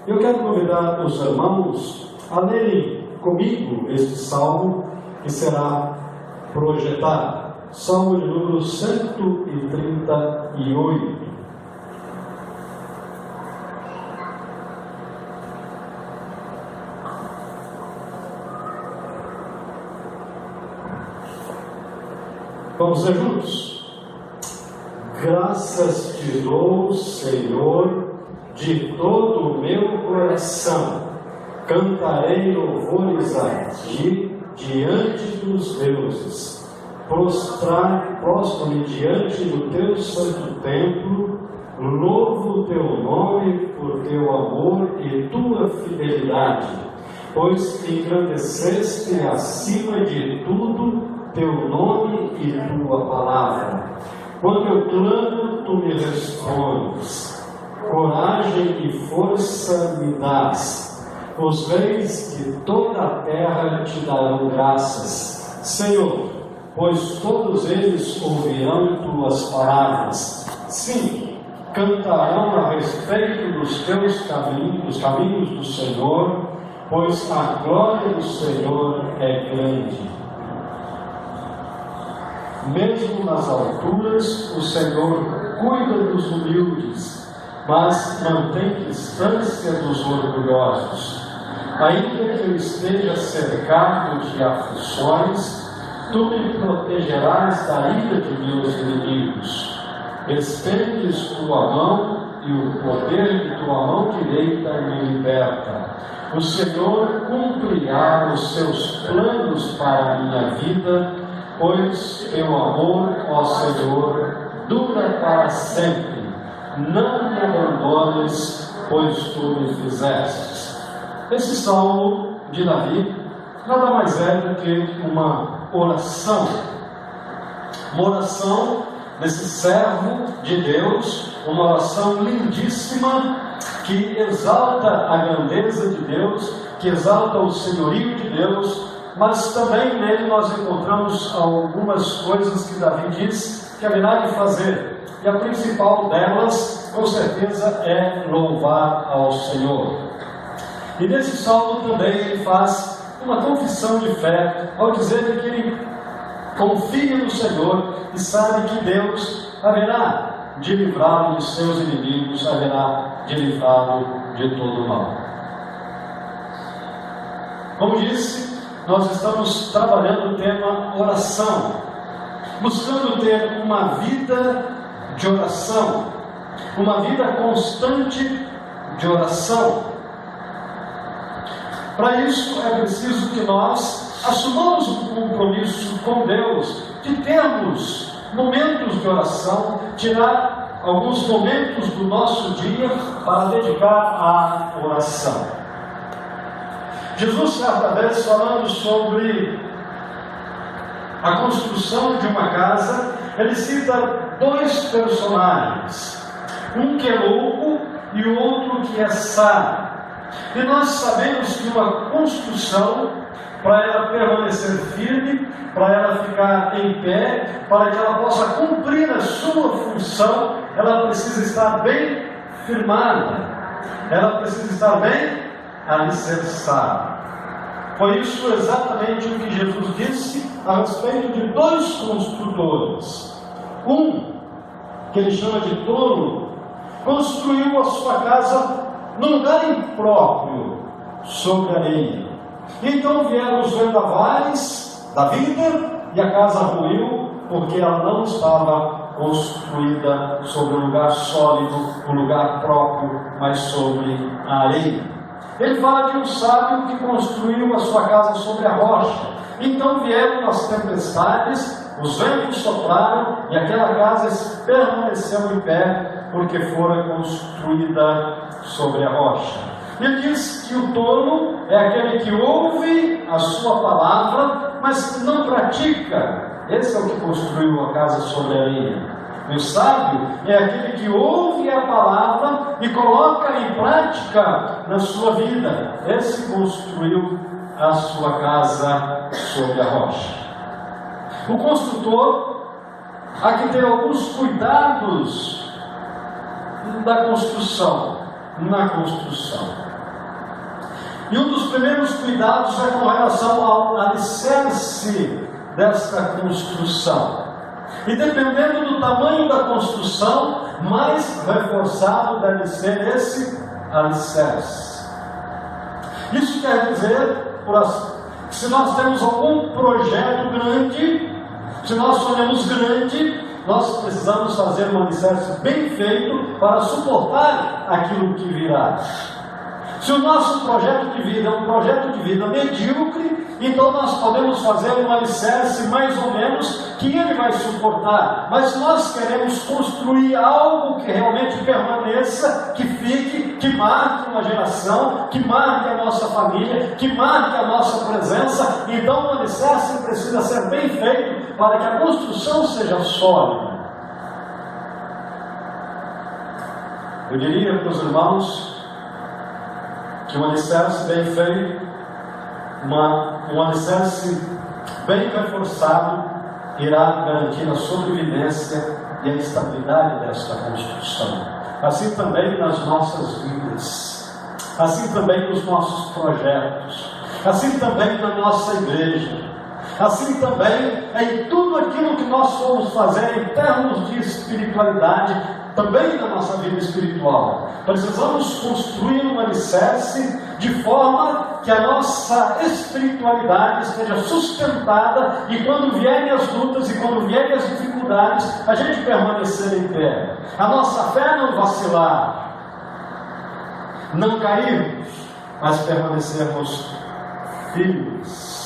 Eu quero convidar os irmãos a lerem comigo este salmo que será projetado. Salmo de número 138. Vamos ler juntos. Graças te dou, Senhor, de todo o meu coração. Cantarei louvores a ti diante dos deuses. Prostro-me diante do teu santo templo. Louvo o teu nome por teu amor e tua fidelidade, pois engrandeceste acima de tudo teu nome e tua palavra. Quando eu clamo, tu me respondes. Coragem e força me dás. Os reis de toda a terra te darão graças, Senhor, pois todos eles ouvirão tuas palavras. Sim, cantarão a respeito dos teus caminhos, os caminhos do Senhor, pois a glória do Senhor é grande. Mesmo nas alturas, o Senhor cuida dos humildes, mas mantém distância dos orgulhosos. Ainda que eu esteja cercado de aflições, tu me protegerás da ira de meus inimigos. Estendes tua mão e o poder de tua mão direita me liberta. O Senhor cumprirá os seus planos para a minha vida, pois teu amor, ó Senhor, dura para sempre. Não me abandones, pois tu me fizestes. Esse salmo de Davi nada mais é do que uma oração desse servo de Deus, uma oração lindíssima que exalta a grandeza de Deus, que exalta o senhorio de Deus, mas também nele nós encontramos algumas coisas que Davi diz que haverá de fazer, e a principal delas, com certeza, é louvar ao Senhor. E nesse salmo também ele faz uma confissão de fé, ao dizer que ele confia no Senhor e sabe que Deus haverá de livrá-lo de seus inimigos, haverá de livrá-lo de todo o mal. Como disse, nós estamos trabalhando o tema oração, buscando ter uma vida de oração, uma vida constante de oração. Para isso é preciso que nós assumamos um compromisso com Deus, de termos momentos de oração, tirar alguns momentos do nosso dia para dedicar à oração. Jesus, certa vez, falando sobre a construção de uma casa, ele cita dois personagens, um que é louco e o outro que é sábio. E nós sabemos que uma construção, para ela permanecer firme, para ela ficar em pé, para que ela possa cumprir a sua função, ela precisa estar bem firmada, ela precisa estar bem alicerçada. Foi isso exatamente o que Jesus disse a respeito de dois construtores. Um, que ele chama de tolo, construiu a sua casa num lugar impróprio, sobre areia. Então vieram os vendavais da vida e a casa ruiu, porque ela não estava construída sobre um lugar sólido, um lugar próprio, mas sobre a areia. Ele fala de um sábio que construiu a sua casa sobre a rocha. Então vieram as tempestades, os ventos sopraram e aquela casa permaneceu em pé, porque fora construída sobre a rocha. Ele diz que o tolo é aquele que ouve a sua palavra, mas não pratica. Esse é o que construiu a casa sobre a areia. O sábio é aquele que ouve a palavra e coloca em prática na sua vida. Esse construiu a sua casa sobre a rocha. O construtor há que ter alguns cuidados na construção. E um dos primeiros cuidados é com relação ao alicerce desta construção. E dependendo do tamanho da construção, mais reforçado deve ser esse alicerce. Isso quer dizer, que se nós temos algum projeto grande, se nós sonhamos grande, nós precisamos fazer um alicerce bem feito para suportar aquilo que virá. Se o nosso projeto de vida é um projeto de vida medíocre, então nós podemos fazer um alicerce mais ou menos que ele vai suportar. Mas se nós queremos construir algo que realmente permaneça, que fique, que marque uma geração, que marque a nossa família, que marque a nossa presença, então o alicerce precisa ser bem feito para que a construção seja sólida. Eu diria para os irmãos que um alicerce bem feito, um alicerce bem reforçado, irá garantir a sobrevivência e a estabilidade desta construção. Assim também nas nossas vidas, assim também nos nossos projetos, assim também na nossa igreja, assim também em tudo aquilo que nós formos fazer em termos de espiritualidade, também na nossa vida espiritual. Precisamos construir um alicerce de forma que a nossa espiritualidade esteja sustentada e quando vierem as lutas e quando vierem as dificuldades, a gente permanecer em pé. A nossa fé não vacilar, não cairmos, mas permanecermos firmes.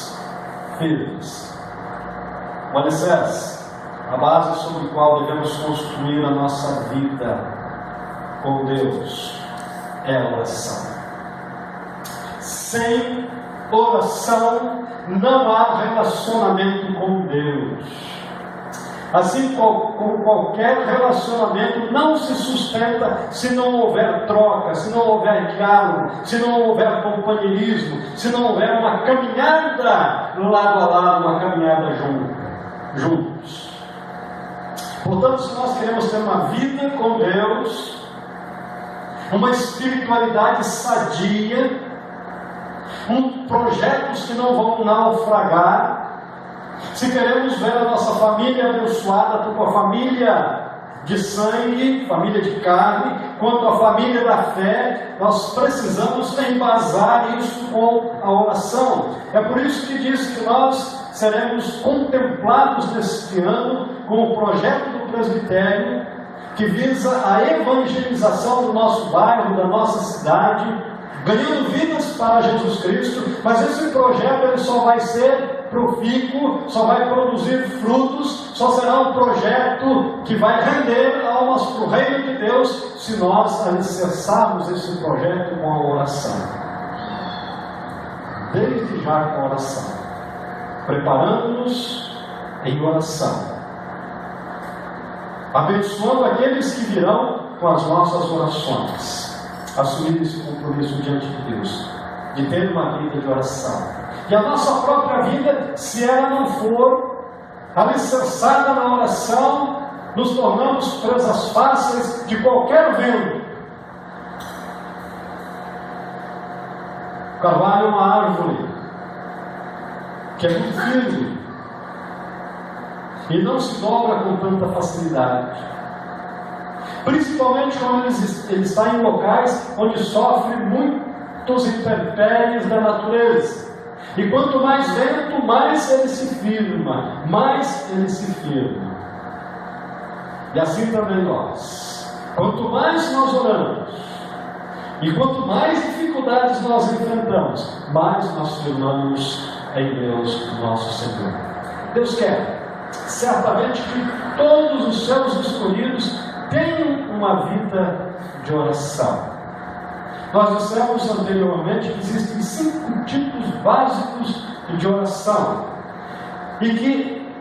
O alicerce, a base sobre a qual devemos construir a nossa vida com Deus, é a oração. Sem oração não há relacionamento com Deus. Assim como qualquer relacionamento não se sustenta se não houver troca, se não houver diálogo, se não houver companheirismo, se não houver uma caminhada lado a lado, uma caminhada juntos. Portanto, se nós queremos ter uma vida com Deus, uma espiritualidade sadia, projetos que não vão naufragar, se queremos ver a nossa família abençoada, tanto a família de sangue, família de carne, quanto a família da fé, nós precisamos embasar isso com a oração. É por isso que diz que nós seremos contemplados neste ano com o projeto do presbitério, que visa a evangelização do nosso bairro, da nossa cidade, ganhando vidas para Jesus Cristo. Mas esse projeto ele só vai ser profícuo, só vai produzir frutos, só será um projeto que vai render almas para o reino de Deus, se nós alicerçarmos esse projeto com a oração. Desde já com a oração, preparando-nos em oração, abençoando aqueles que virão com as nossas orações, assumir esse compromisso diante de Deus, de ter uma vida de oração. E a nossa própria vida, se ela não for alicerçada na oração, nos tornamos presas fáceis de qualquer vento. O carvalho é uma árvore que é muito firme e não se dobra com tanta facilidade, principalmente quando ele está em locais onde sofre muitos intempéries da natureza. E quanto mais vento, mais ele se firma, E assim também nós. Quanto mais nós oramos, e quanto mais dificuldades nós enfrentamos, mais nós firmamos em Deus, nosso Senhor. Deus quer, certamente, que todos os seus escolhidos tenham uma vida de oração. Nós dissemos anteriormente que existem 5 tipos básicos de oração e que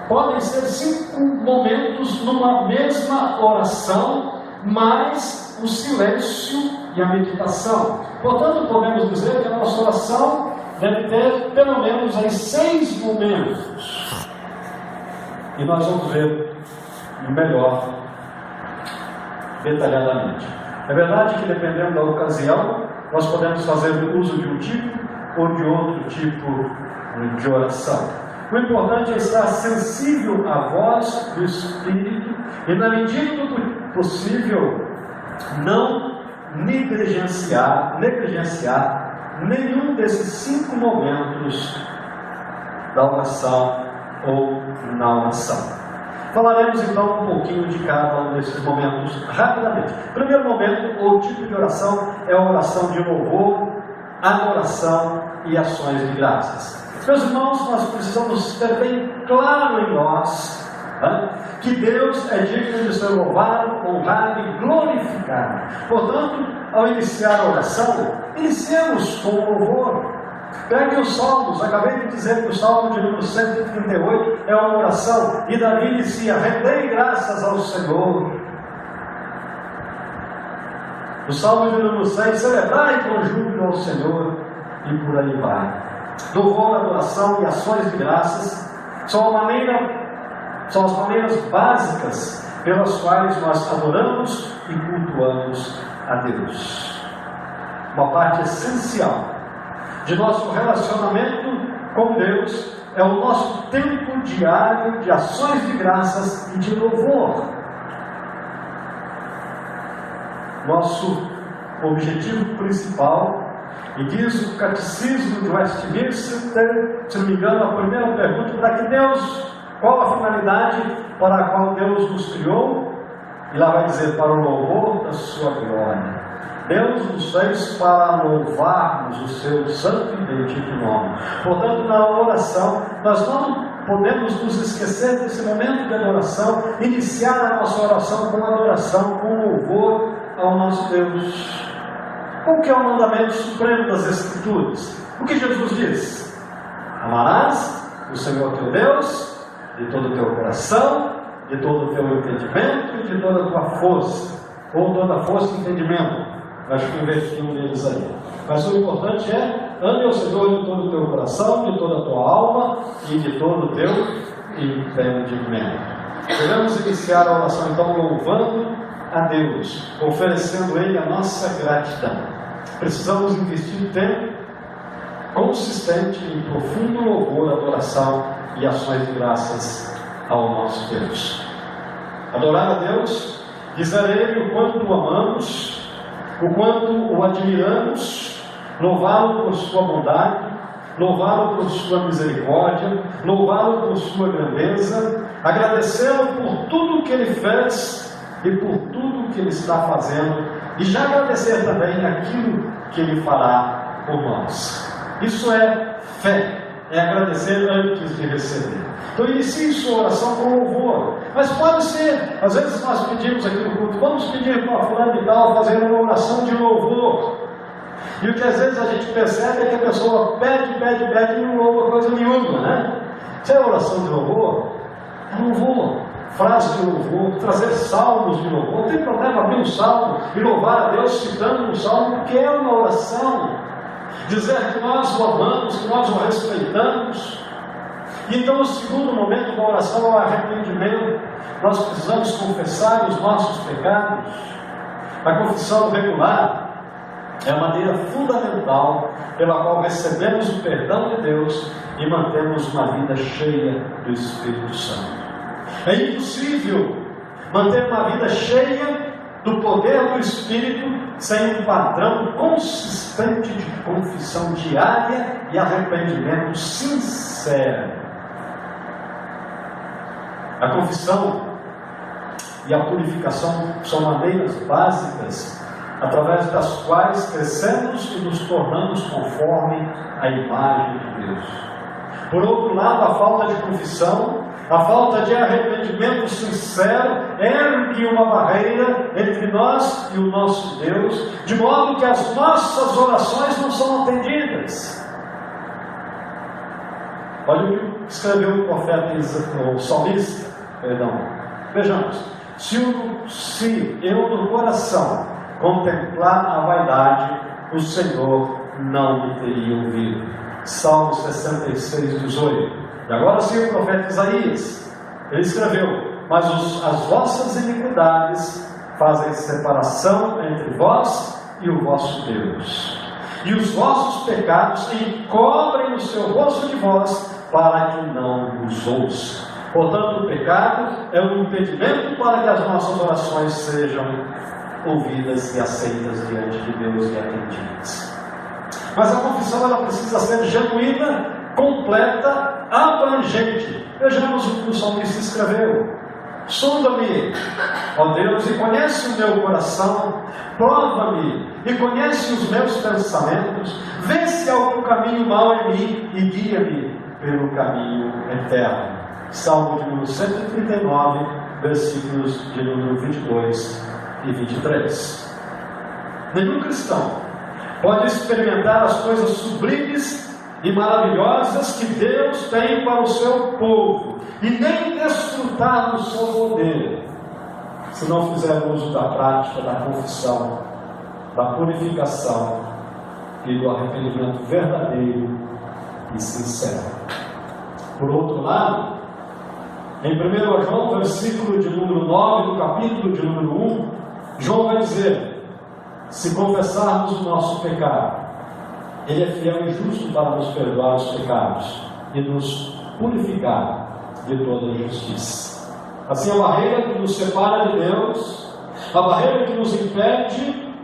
podem ser 5 momentos numa mesma oração, mais o silêncio e a meditação. Portanto, podemos dizer que a nossa oração deve ter pelo menos 6 momentos. E nós vamos ver melhor, detalhadamente. É verdade que dependendo da ocasião, nós podemos fazer uso de um tipo ou de outro tipo de oração. O importante é estar sensível à voz do Espírito e, na medida do possível, não negligenciar nenhum desses 5 momentos da oração ou na oração. Falaremos então um pouquinho de cada um desses momentos rapidamente. O primeiro momento, ou tipo de oração, é a oração de louvor, adoração e ações de graças. Meus irmãos, nós precisamos ter bem claro em nós, né, que Deus é digno de ser louvado, honrado e glorificado. Portanto, ao iniciar a oração, iniciemos com louvor. Pegue os salmos. Acabei de dizer que o salmo de número 138 é uma oração, e Davi inicia: rendei graças ao Senhor. O salmo de número 100, celebrai com júbilo ao Senhor, e por aí vai. Louvor, adoração e ações de graças são as maneiras básicas pelas quais nós adoramos e cultuamos a Deus. Uma parte essencial de nosso relacionamento com Deus é o nosso tempo diário de ações de graças e de louvor. Nosso objetivo principal, e diz o Catecismo de Westminster, se não me engano, a primeira pergunta para que Deus, qual a finalidade para a qual Deus nos criou? E lá vai dizer: para o louvor da sua glória. Deus nos fez para louvarmos o seu santo e bendito nome. Portanto, na oração, nós não podemos nos esquecer desse momento de adoração, iniciar a nossa oração com adoração, com louvor ao nosso Deus. O que é o mandamento supremo das Escrituras? O que Jesus diz? Amarás o Senhor teu Deus de todo o teu coração, de todo o teu entendimento e de toda a tua força, ou toda a força e entendimento. Acho que investi um deles aí. Mas o importante é: ame ao Senhor de todo o teu coração, de toda a tua alma e de todo o teu entendimento. Devemos iniciar a oração então louvando a Deus, oferecendo a Ele a nossa gratidão. Precisamos investir tempo consistente em profundo louvor, adoração e ações de graças ao nosso Deus. Adorar a Deus, dizer a Ele o quanto o amamos, o quanto o admiramos, louvá-lo por sua bondade, louvá-lo por sua misericórdia, louvá-lo por sua grandeza, agradecê-lo por tudo que Ele fez e por tudo que Ele está fazendo, e já agradecer também aquilo que Ele fará por nós. Isso é fé, é agradecer antes de receber. Então inicie sua oração com louvor. Mas pode ser, às vezes nós pedimos aqui no culto: vamos pedir para fulano e tal fazer uma oração de louvor. E o que às vezes a gente percebe é que a pessoa pede e não louva coisa nenhuma, né? Isso é oração de louvor? É louvor, frase de louvor, trazer salmos de louvor. Não tem problema abrir um salmo e louvar a Deus citando um salmo, porque é uma oração. Dizer que nós o amamos, que nós o respeitamos. E então o segundo momento da oração é o arrependimento. Nós precisamos confessar os nossos pecados. A confissão regular é a maneira fundamental pela qual recebemos o perdão de Deus e mantemos uma vida cheia do Espírito Santo. É impossível manter uma vida cheia do poder do Espírito sem um padrão consistente de confissão diária e arrependimento sincero. A confissão e a purificação são maneiras básicas através das quais crescemos e nos tornamos conforme a imagem de Deus. Por outro lado, a falta de confissão, a falta de arrependimento sincero ergue uma barreira entre nós e o nosso Deus, de modo que as nossas orações não são atendidas. Olha o que escreveu o profeta, o salmista, Vejamos: se eu no coração contemplar a vaidade, o Senhor não me teria ouvido. Salmo 66, 18. E agora sim o profeta Isaías, ele escreveu: mas as vossas iniquidades fazem separação entre vós e o vosso Deus. e os vossos pecados encobrem o seu rosto de vós, para que não os ouça. Portanto, o pecado é um impedimento para que as nossas orações sejam ouvidas e aceitas diante de Deus e atendidas. Mas a confissão ela precisa ser genuína, completa, abrangente. Vejamos o que o salmista escreveu: sonda-me, ó Deus, e conhece o meu coração, prova-me e conhece os meus pensamentos, vê se há algum caminho mau em mim e guia-me pelo caminho eterno. Salmo de número 139, versículos de número 22 e 23. Nenhum cristão pode experimentar as coisas sublimes e maravilhosas que Deus tem para o seu povo, e nem desfrutar do seu poder, se não fizer uso da prática da confissão, da purificação e do arrependimento verdadeiro e sincero. Por outro lado, em 1 João, versículo de número 9, do capítulo de número 1, João vai dizer: se confessarmos o nosso pecado, Ele é fiel e justo para nos perdoar os pecados e nos purificar de toda injustiça. Assim, a barreira que nos separa de Deus, a barreira que nos impede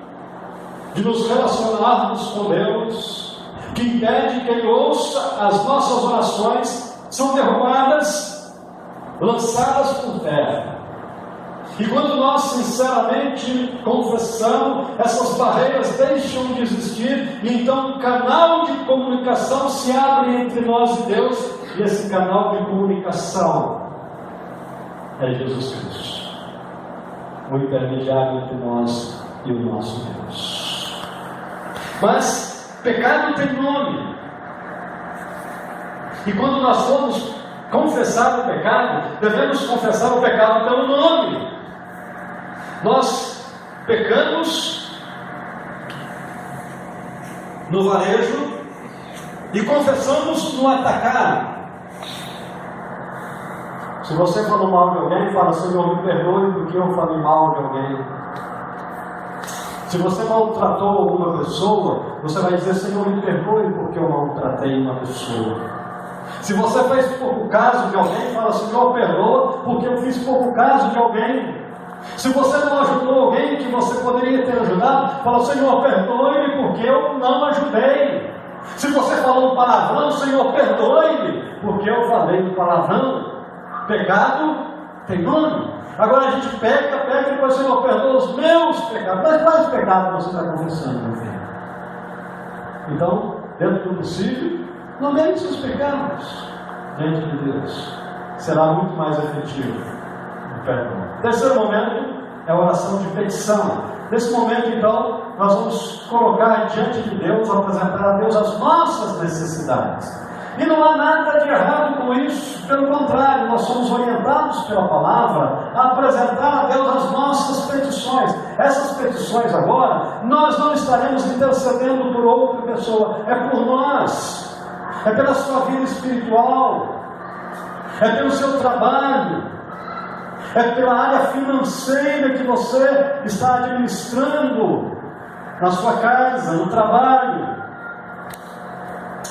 de nos relacionarmos com Deus, que impede que Ele ouça as nossas orações, são derrubadas, lançadas por terra. E quando nós sinceramente confessamos, essas barreiras deixam de existir, e então um canal de comunicação se abre entre nós e Deus, e esse canal de comunicação é Jesus Cristo, o intermediário entre nós e o nosso Deus. Mas pecado tem nome, e quando nós formos confessar o pecado, devemos confessar o pecado pelo nome. Nós pecamos no varejo e confessamos no atacado. Se você falou mal de alguém, fala: Senhor, me perdoe porque eu falei mal de alguém. Se você maltratou alguma pessoa, você vai dizer: Senhor, me perdoe porque eu maltratei uma pessoa. Se você fez pouco caso de alguém, fala: Senhor, perdoa porque eu fiz pouco caso de alguém. Se você não ajudou alguém que você poderia ter ajudado, fala: Senhor, perdoe-me porque eu não ajudei. Se você falou um palavrão, Senhor, perdoe-me porque eu falei um palavrão. Pecado tem nome. Agora a gente peca e depois: Senhor, perdoa os meus pecados. Mas quais pecados você está confessando, meu filho? Então, dentro do possível, nomeie seus pecados diante de Deus. Será muito mais efetivo o perdão. Terceiro momento é a oração de petição. Nesse momento, então, nós vamos colocar diante de Deus, apresentar a Deus as nossas necessidades. E não há nada de errado com isso, pelo contrário, nós somos orientados pela palavra a apresentar a Deus as nossas petições. Essas petições agora, nós não estaremos intercedendo por outra pessoa, é por nós, é pela sua vida espiritual, é pelo seu trabalho, é pela área financeira que você está administrando na sua casa, no trabalho,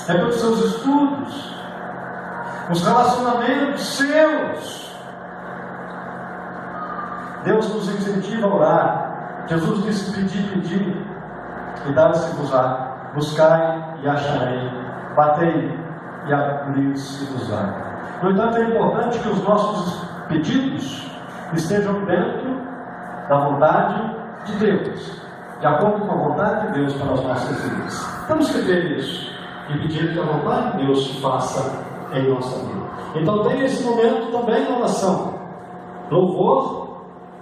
é pelos seus estudos, os relacionamentos seus. Deus nos incentiva a orar. Jesus disse: pedi, e dar-se-vos-á, buscai e acharei, batei e abrir-se-vos-á. No entanto, é importante que os nossos pedidos estejam dentro da vontade de Deus, de acordo com a vontade de Deus para as nossas vidas. Temos que ter isso e pedir que a vontade de Deus se faça em nossa vida. Então tem esse momento também na oração: louvor,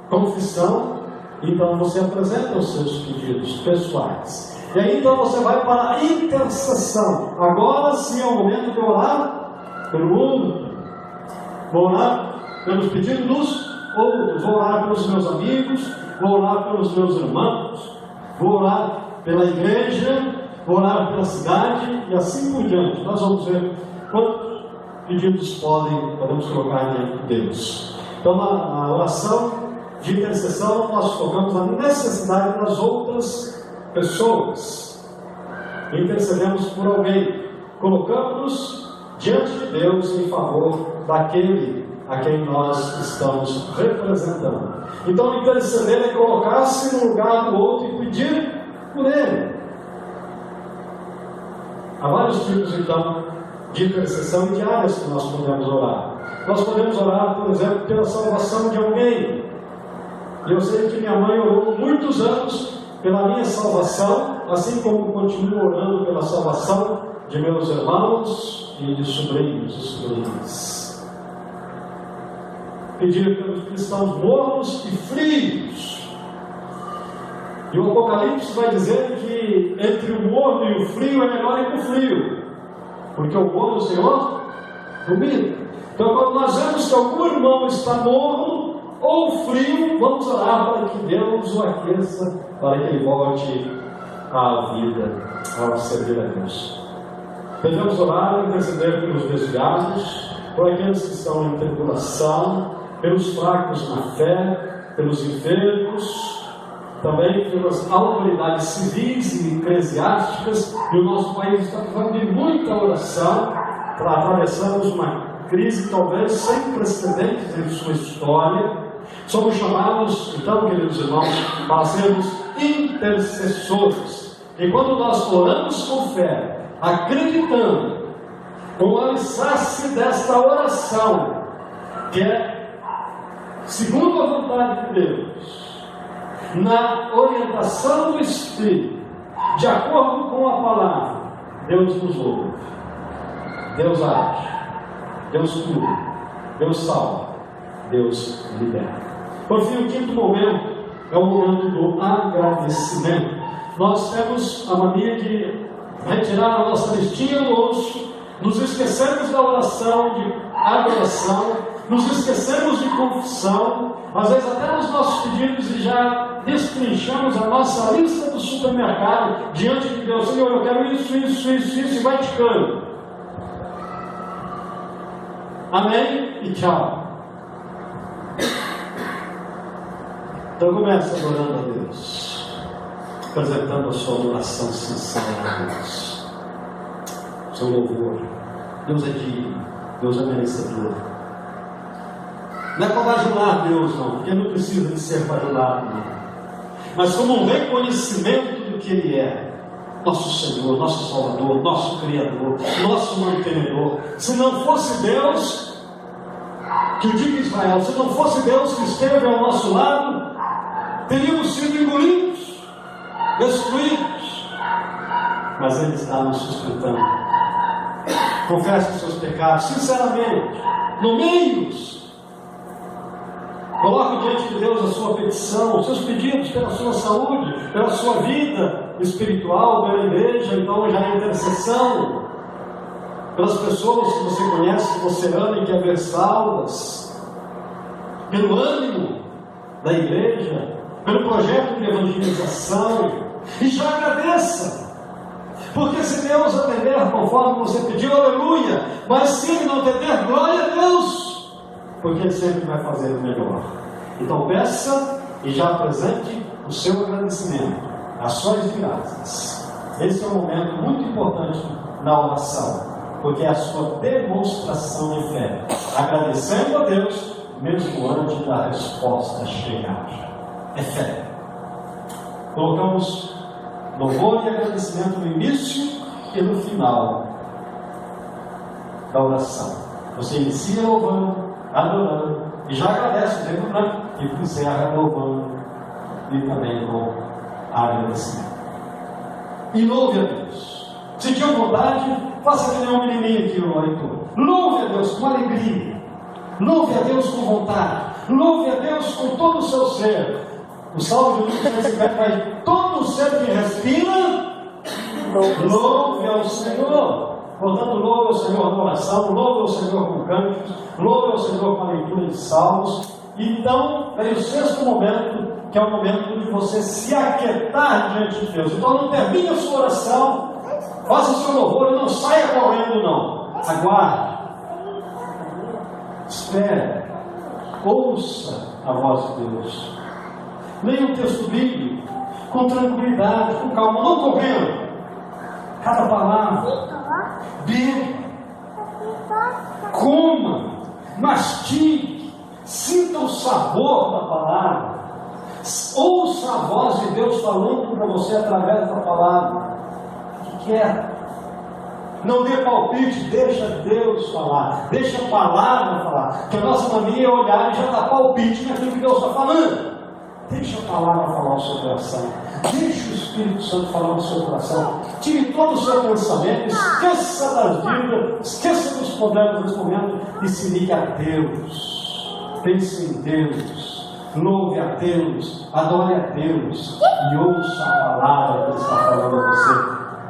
confissão. Então você apresenta os seus pedidos pessoais, e aí então você vai para a intercessão. Agora sim é o momento de orar pelo outro. Vou orar pelos pedidos dos outros, vou orar pelos meus amigos, vou orar pelos meus irmãos, vou orar pela igreja, vou orar pela cidade, e assim por diante. Nós vamos ver quantos pedidos podemos colocar diante de Deus. Então, na oração de intercessão, nós focamos na necessidade das outras pessoas. intercedemos por alguém, colocamos-nos diante de Deus em favor daquele a quem nós estamos representando. Então, interceder é colocar-se no lugar do outro e pedir por ele. Há vários tipos, então, de intercessão e de áreas que nós podemos orar. Nós podemos orar, por exemplo, pela salvação de alguém. E eu sei que minha mãe orou muitos anos pela minha salvação, assim como continuo orando pela salvação de meus irmãos e de sobrinhos e sobrinhas. Pedir pelos cristãos mornos e frios. E o Apocalipse vai dizer que entre o morno e o frio é melhor ir para o frio, porque o morno o Senhor domina. Então, quando nós vemos que algum irmão está morno ou frio, vamos orar para que Deus o aqueça, para que ele volte à vida, ao servir a Deus. Devemos orar e interceder pelos desviados, por aqueles que estão em tribulação, pelos fracos na fé, pelos enfermos, também pelas autoridades civis e eclesiásticas. E o nosso país está precisando de muita oração para atravessarmos uma crise talvez sem precedentes em sua história. Somos chamados, então, queridos irmãos, para sermos intercessores. E quando nós oramos com fé, acreditando, com o alicerce desta oração, que é segundo a vontade de Deus, na orientação do Espírito, de acordo com a palavra, Deus nos ouve, Deus age, Deus cura, Deus salva, Deus liberta. Por fim, o quinto momento é o momento do agradecimento. Nós temos a mania de retirar a nossa listinha do osso, nos esquecemos da oração de adoração, nos esquecemos de confissão, às vezes até nos nossos pedidos, e já destrinchamos a nossa lista do supermercado diante de Deus. Senhor, eu quero isso, e vai ticando. Amém e tchau. Então comece adorando a Deus, apresentando a sua adoração sincera a Deus, seu louvor. Deus é digno, Deus é merecedor. Não é para bajular Deus, não, porque não precisa de ser bajulado, não. Mas como um reconhecimento do que Ele é, nosso Senhor, nosso Salvador, nosso Criador, nosso mantenedor. Se não fosse Deus, que o diga Israel, se não fosse Deus que esteve ao nosso lado, teríamos sido engolidos, destruídos. Mas Ele está nos sustentando. Confesse os seus pecados sinceramente, nomeie-os. Coloque diante de Deus a sua petição, os seus pedidos pela sua saúde, pela sua vida espiritual, pela igreja, então já é intercessão, pelas pessoas que você conhece, que você ama e quer ver salvas, pelo ânimo da igreja, pelo projeto de evangelização, e já agradeça, porque se Deus atender conforme você pediu, aleluia, mas se Ele não atender, glória a Deus, porque Ele sempre vai fazer o melhor. Então peça e já apresente o seu agradecimento, as suas graças. Esse é um momento muito importante na oração, porque é a sua demonstração de fé, agradecendo a Deus mesmo antes da resposta chegar. É fé. Colocamos louvor e agradecimento no início e no final da oração. Você inicia louvando, adorando, e já agradece o tempo branco, e encerra louvando e também com agradecimento. E louve a Deus. Se tiver vontade, faça que nem um menininho aqui, o leitor. Louve a Deus com alegria, louve a Deus com vontade, louve a Deus com todo o seu ser. O Salmo de 150 vai: todo ser que respira, louve ao Senhor. Portanto, louve ao Senhor na oração, louve ao Senhor com cânticos, louve ao Senhor com a leitura de salmos. Então, vem o sexto momento, que é o momento de você se aquietar diante de Deus. Então, não termine a sua oração, faça o seu louvor e não saia correndo, não. Aguarde, espere, ouça a voz de Deus. Leia o texto bíblico com tranquilidade, com calma, não correndo. cada palavra. Beba, coma, mastigue, sinta o sabor da palavra. Ouça a voz de Deus falando para você através da palavra. O que quer? Não dê palpite, deixa Deus falar, deixa a palavra falar. Porque a nossa mania é olhar e já dar palpite naquilo que Deus está falando. Deixa a palavra falar o seu coração. Deixa o Espírito Santo falar no seu coração. Tire todo o seu pensamento, esqueça da vida, esqueça dos problemas desse momento e se ligue a Deus. Pense em Deus, louve a Deus, adore a Deus e ouça a palavra que Ele está falando a você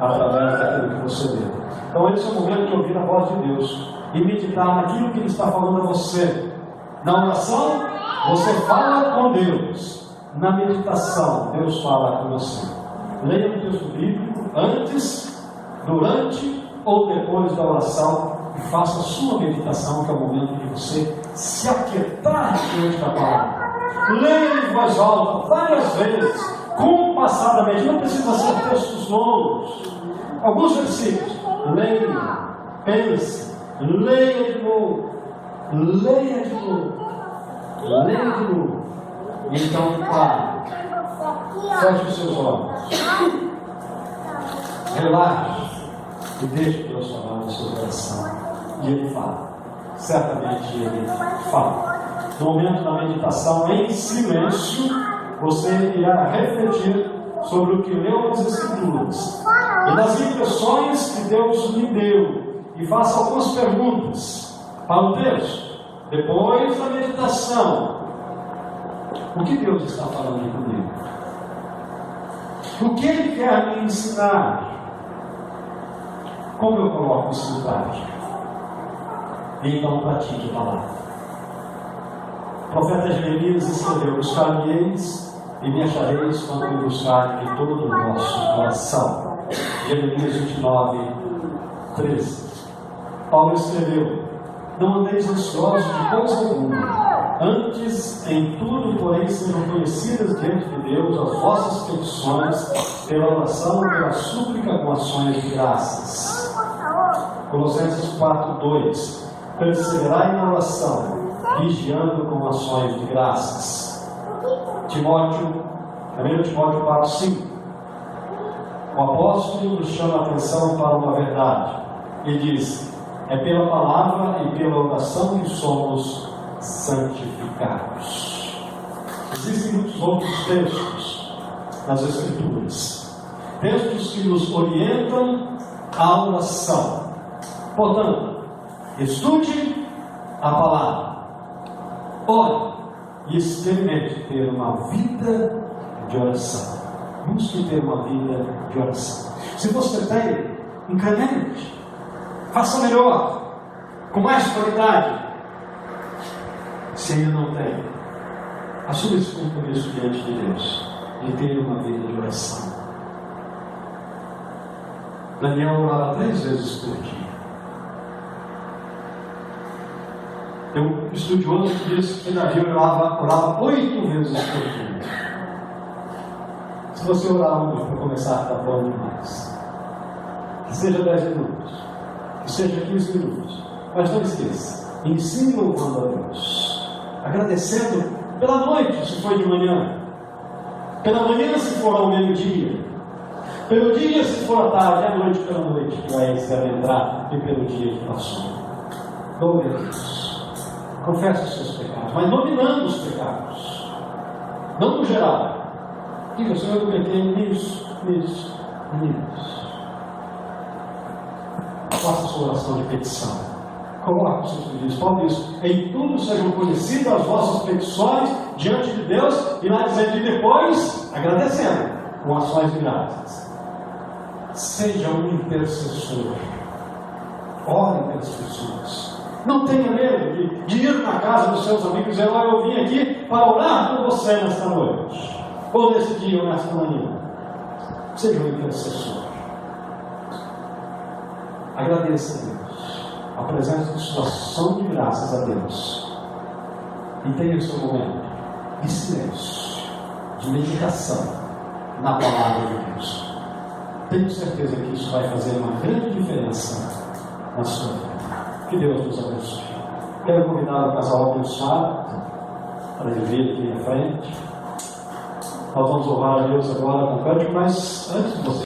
através daquilo que você lê. Então esse é o momento de ouvir a voz de Deus e meditar naquilo que Ele está falando a você. Na oração, você fala com Deus. Na meditação, Deus fala com você. Leia o texto bíblico antes, durante ou depois da oração e faça a sua meditação, que é o momento de você se aquietar diante da palavra. Leia em voz alta várias vezes, compassadamente. Não precisa ser textos longos. Alguns versículos. Leia, pense, leia de novo, leia de novo, leia de novo. Então, pare, feche os seus olhos, relaxe e deixe Deus falar no seu coração. E Ele fala, certamente Ele fala. No momento da meditação, em silêncio, você irá refletir sobre o que leu nas Escrituras e das impressões que Deus lhe deu, e faça algumas perguntas para o texto. Depois da meditação, o que Deus está falando comigo? O que Ele quer me ensinar? Como eu coloco isso em prática? Então pratique a palavra. O profeta Jeremias escreveu: buscar-me-eis e me achareis quando me buscarem de todo o vosso coração. Jeremias 29, 13. Paulo escreveu: não andeis ansiosos de coisa alguma, antes em tudo, porém, sejam conhecidas diante de Deus as vossas petições, pela oração e pela súplica com ações de graças. Colossenses 4, 2. Perseverai na oração, vigiando com ações de graças. 1 Timóteo 4, 5. O apóstolo nos chama a atenção para uma verdade. Ele diz: é pela palavra e pela oração que somos santificados. Existem muitos outros textos nas Escrituras, textos que nos orientam à oração. Portanto, estude a palavra, ore e experimente ter uma vida de oração. Busque ter uma vida de oração. Se você tem, incremente, faça melhor, com mais qualidade. Se ainda não tem, assuma esse compromisso diante de Deus de ter uma vida de oração. Daniel orava 3 vezes por dia. Tem um estudioso que diz que Davi orava 8 vezes por dia. Se você orar hoje para começar, está bom demais. Que seja 10 minutos, que seja 15 minutos, mas não esqueça, ensine louvando a Deus, agradecendo pela noite, se for de manhã, pela manhã, se for ao meio-dia, pelo dia, se for à tarde, à noite, pela noite, que vai entrar, e pelo dia que passou. Louve a Deus, confesse os seus pecados, mas dominando os pecados, não no geral. Diga: Senhor, eu pequei nisso. Faça a sua oração de petição. Coloque os seus pedidos. Paulo diz: em tudo sejam conhecidas as vossas petições diante de Deus, e lá dizendo, e depois agradecendo com ações de graças. Seja um intercessor. Ore pelas pessoas. Não tenha medo de ir na casa dos seus amigos e dizer: olha, eu vim aqui para orar por você nesta noite, ou nesse dia, ou nesta manhã. Seja um intercessor. Agradeça a Deus. Apresente sua ação de graças a Deus. E tenha o seu momento de silêncio, de meditação na palavra de Deus. tenho certeza que isso vai fazer uma grande diferença na sua vida. Que Deus nos abençoe. Quero convidar o casal abençoado para ele vir aqui à frente. Nós vamos louvar a Deus agora com cântico, mas antes de você